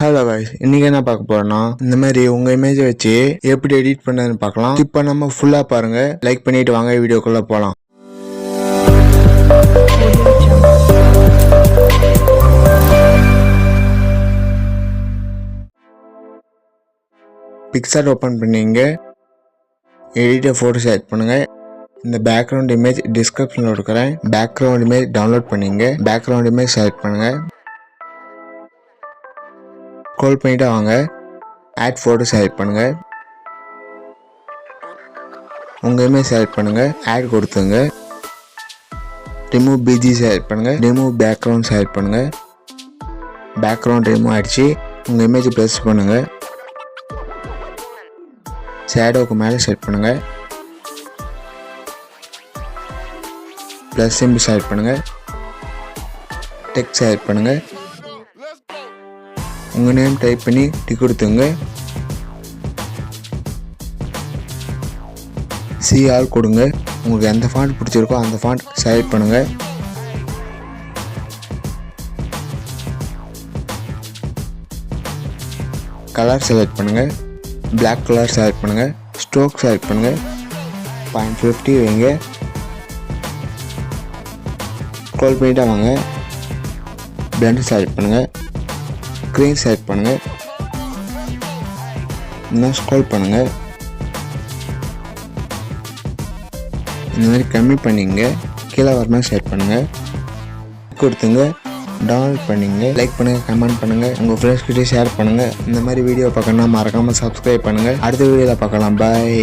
Hello guys, இன்னைக்கு என்ன பார்க்க போறோம்னா இந்த மாதிரி உங்க இமேஜ் வச்சு எப்படி எடிட் பண்ணதுன்னு பார்க்கலாம். இப்போ நம்ம ஃபுல்லா பாருங்க, லைக் பண்ணிட்டு வாங்க வீடியோக்குள்ள போலாம். பிக்சர் ஓபன் பண்ணீங்க, எடிட் போட்டோ செலக்ட் பண்ணுங்க. இந்த பேக்ரவுண்ட் இமேஜ் டிஸ்கிரிப்ஷன்ல இருக்கிறேன். பேக்ரவுண்ட் இமேஜ் டவுன்லோட் பண்ணீங்க. பேக்ரவுண்ட் இமேஜ் செலக்ட் பண்ணுங்க. ஸ்க்ரோல் பண்ணிட்டு வாங்க, ஆட் போட்டோ செலக்ட் பண்ணுங்க. உங்க இமேஜ் செலக்ட் பண்ணுங்க, ஆட் கொடுத்துங்க. ரிமூவ் பிஜி செலக்ட் பண்ணுங்க. ரிமூவ் பேக்ரவுண்ட் செலக்ட் பண்ணுங்க. பேக்ரவுண்ட் ரிமூவ் ஆயிடுச்சு. உங்க இமேஜ் ப்ளஸ் பண்ணுங்க. ஷேடோவுக்கு மேலே செட் பண்ணுங்க. ப்ளஸ் சிம்பிள் செலக்ட் பண்ணுங்க. டெக்ஸ்ட் செலக்ட் பண்ணுங்க. உங்க நேம் டைப் பண்ணி டிக் கொடுத்துங்க. சி ஆல் கொடுங்க. உங்களுக்கு எந்த ஃபாண்ட் பிடிச்சிருக்கோ அந்த ஃபாண்ட் செலக்ட் பண்ணுங்க. கலர் செலக்ட் பண்ணுங்க. பிளாக் கலர் செலக்ட் பண்ணுங்க. ஸ்ட்ரோக் செலக்ட் பண்ணுங்க. 0.50 வைங்க. ஸ்க்ரோல் பண்ணிட்டா வாங்க, பிளெண்ட் செலக்ட் பண்ணுங்க. ஸ்க்ரீன் செலக்ட் பண்ணுங்க. இன்னும் ஸ்க்ரோல் பண்ணுங்க. இந்த மாதிரி கம்மி பண்ணிங்க. கீழே வரணும் செலக்ட் பண்ணுங்க. கொடுத்துங்க. டவுன்லோட் பண்ணிங்க. லைக் பண்ணுங்க, கமெண்ட் பண்ணுங்க, உங்க ஃப்ரெண்ட்ஸ் கிட்டே ஷேர் பண்ணுங்க. இந்த மாதிரி வீடியோ பார்க்கணும்னா மறக்காம சப்ஸ்கிரைப் பண்ணுங்க. அடுத்த வீடியோவில் பார்க்கலாம். பாய்.